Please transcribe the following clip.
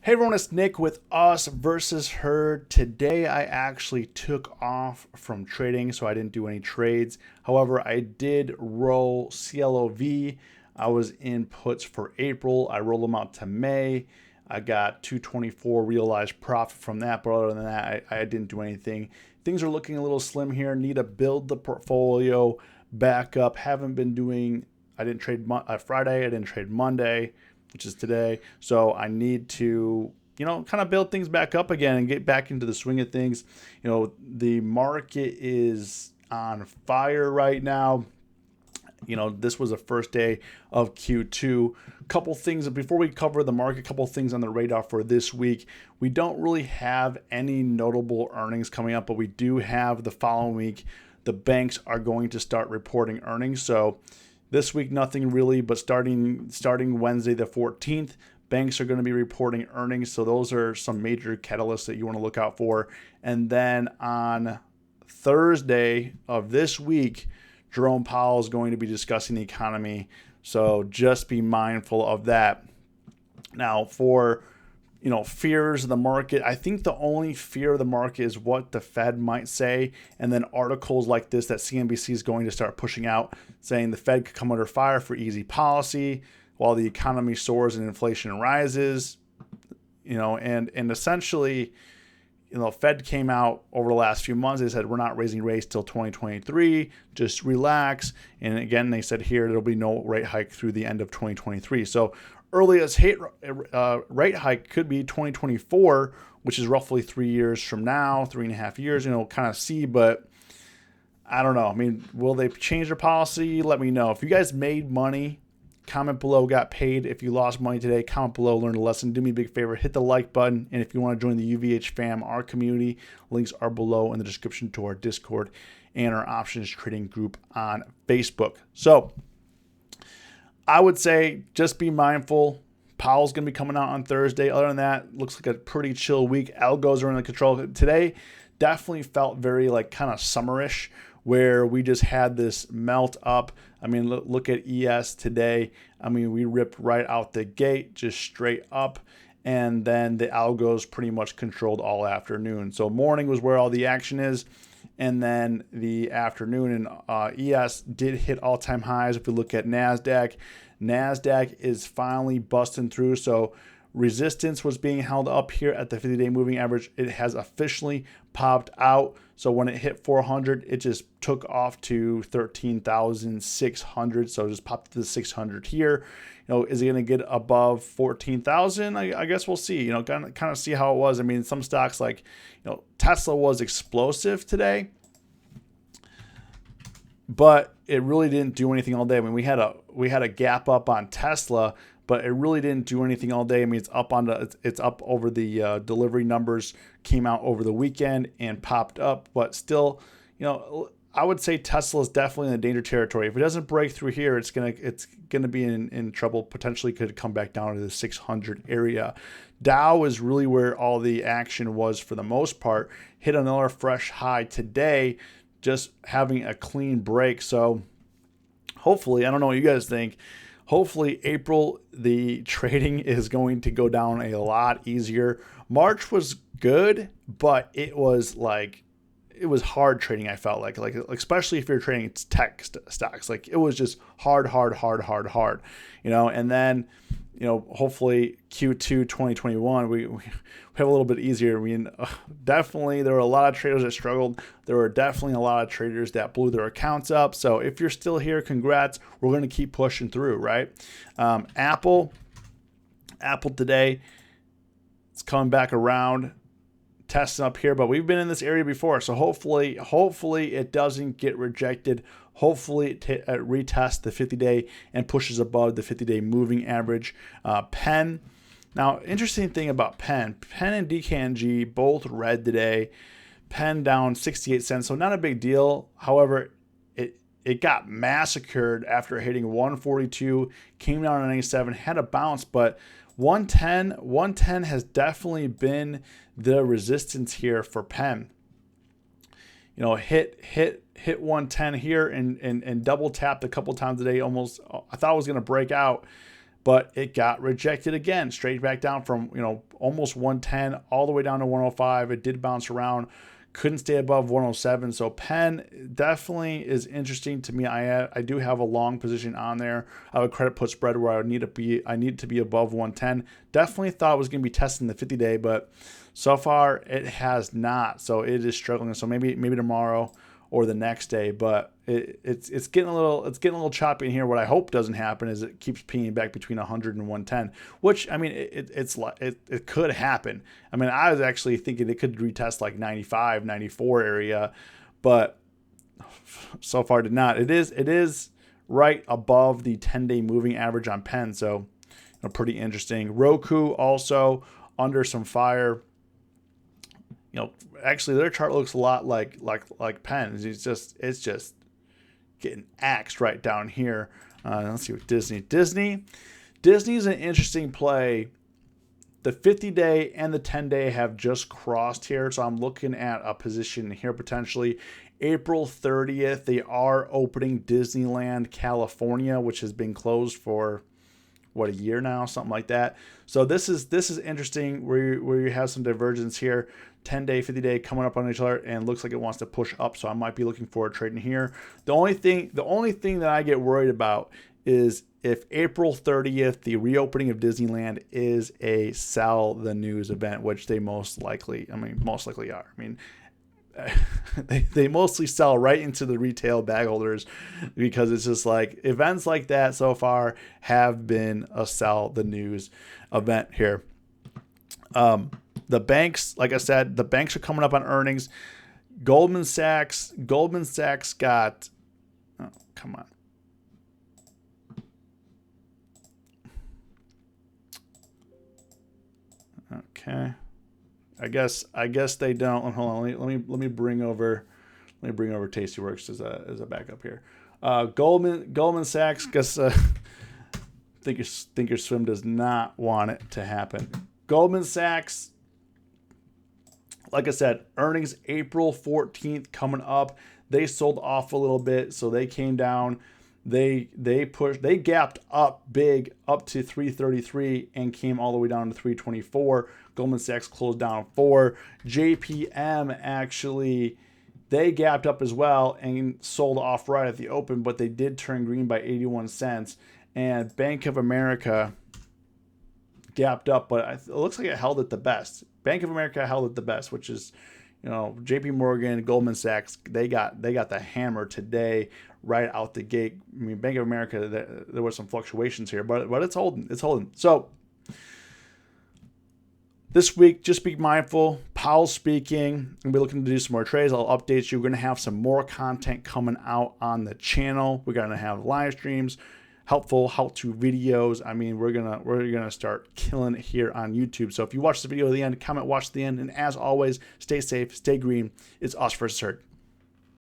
Hey everyone, it's Nick with Us versus Her. Today I actually took off from trading, so I didn't do any trades. However, I did roll CLOV. I was in puts for April. I rolled them out to May. I got 224 realized profit from that, but other than that, I didn't do anything. Things are looking a little slim here. Need to build the portfolio back up. Haven't been doing, I didn't trade Friday. I didn't trade Monday, which is today. So I need to, kind of build things back up again and get back into the swing of things. The market is on fire right now. This was the first day of Q2. Couple things before we cover the market, couple things on the radar for this week. We don't really have any notable earnings coming up, but we do have the following week. The banks are going to start reporting earnings. So this week, nothing really, but starting Wednesday the 14th, banks are going to be reporting earnings. So those are some major catalysts that you want to look out for. And then on Thursday of this week, Jerome Powell is going to be discussing the economy. So just be mindful of that. Now, for fears of the market, I think the only fear of the market is what the Fed might say, and then articles like this that CNBC is going to start pushing out, saying the Fed could come under fire for easy policy while the economy soars and inflation rises. And essentially, Fed came out over the last few months. They said we're not raising rates till 2023. Just relax. And again, they said here there'll be no rate hike through the end of 2023. So earliest rate hike could be 2024, which is roughly 3 years from now, 3.5 years. Kind of see, but I don't know. I mean, will they change their policy? Let me know. If you guys made money, comment below, got paid. If you lost money today, comment below, learn a lesson. Do me a big favor, hit the like button. And if you want to join the UVH fam, our community, links are below in the description to our Discord and our options trading group on Facebook. So I would say just be mindful. Powell's going to be coming out on Thursday. Other than that, looks like a pretty chill week. Algos are under control. Today definitely felt very kind of summerish, where we just had this melt up. I mean, look at ES today. I mean, we ripped right out the gate, just straight up. And then the algos pretty much controlled all afternoon. So morning was where all the action is. And then the afternoon, and ES did hit all-time highs. If we look at NASDAQ is finally busting through. So resistance was being held up here at the 50-day moving average. It has officially popped out. So when it hit 400, it just took off to 13,600. So it just popped to the 600 here. Is it going to get above 14,000? I guess we'll see. Kind of see how it was. I mean, some stocks like, Tesla was explosive today, but it really didn't do anything all day. I mean, we had a gap up on Tesla, but it really didn't do anything all day. I mean, it's up over the delivery numbers came out over the weekend and popped up, but still, I would say Tesla is definitely in the danger territory. If it doesn't break through here, it's gonna be in trouble. Potentially could come back down to the 600 area. Dow is really where all the action was for the most part. Hit another fresh high today, just having a clean break. So hopefully, I don't know what you guys think. Hopefully, April, the trading is going to go down a lot easier. March was good, but it was hard trading. I felt like especially if you're trading tech stocks, it was just hard. And then, hopefully Q2 2021, we have a little bit easier. I mean, definitely there were a lot of traders that struggled. There were definitely a lot of traders that blew their accounts up. So if you're still here, congrats. We're going to keep pushing through, right? Apple today, it's coming back around, testing up here, but we've been in this area before. So hopefully it doesn't get rejected. Hopefully it retests the 50-day and pushes above the 50-day moving average. Penn. Now, interesting thing about Penn and DKNG both red today. Penn down 68 cents, so not a big deal. However, it got massacred after hitting 142, came down to 97, had a bounce, but 110 has definitely been the resistance here for Penn. Hit 110 here and double tapped a couple times today. Almost, I thought it was going to break out, but it got rejected again, straight back down from, almost 110 all the way down to 105. It did bounce around, couldn't stay above 107. So Penn definitely is interesting to me. I do have a long position on there. I have a credit put spread where I need to be above 110. Definitely thought it was going to be testing the 50-day, but so far it has not. So it is struggling. So maybe tomorrow or the next day, but it's getting a little choppy in here. What I hope doesn't happen is it keeps peeing back between 100 and 110, which, I mean, it could happen. I mean, I was actually thinking it could retest like 95, 94 area, but so far did not. It is right above the 10-day moving average on Penn, so pretty interesting. Roku also under some fire. Actually their chart looks a lot like Penn. It's just getting axed right down here. Let's see what Disney's an interesting play. The 50-day and the 10-day have just crossed here, so I'm looking at a position here potentially. April 30th, they are opening Disneyland California, which has been closed for a year now, something like that. So this is interesting where you have some divergence here. 10-day, 50-day coming up on each other, and looks like it wants to push up. So I might be looking for a trade in here. The only thing that I get worried about is if April 30th, the reopening of Disneyland, is a sell the news event, which they most likely are. I mean, they mostly sell right into the retail bag holders, because it's just like events like that so far have been a sell the news event here. The banks, like I said, the banks are coming up on earnings. Goldman Sachs got, oh, come on. Okay. I guess they don't. Hold on. Let me bring over Tastyworks as a backup here. Goldman Sachs, guess Thinkorswim does not want it to happen. Goldman Sachs, like I said, earnings April 14th coming up. They sold off a little bit, so they came down. They gapped up big up to 333 and came all the way down to 324. Goldman Sachs closed down 4. JPM actually, they gapped up as well and sold off right at the open, but they did turn green by 81 cents. And Bank of America gapped up, but it looks like it held it the best. Bank of America held it the best, which is, JP Morgan, Goldman Sachs, they got the hammer today right out the gate. I mean, Bank of America, there was some fluctuations here, but it's holding. So this week, just be mindful. Powell's speaking. We'll be looking to do some more trades. I'll update you. We're going to have some more content coming out on the channel. We're going to have live streams, helpful how-to videos. I mean, we're gonna start killing it here on YouTube. So if you watch the video to the end, comment, watch to the end, and as always, stay safe, stay green. It's us versus herd.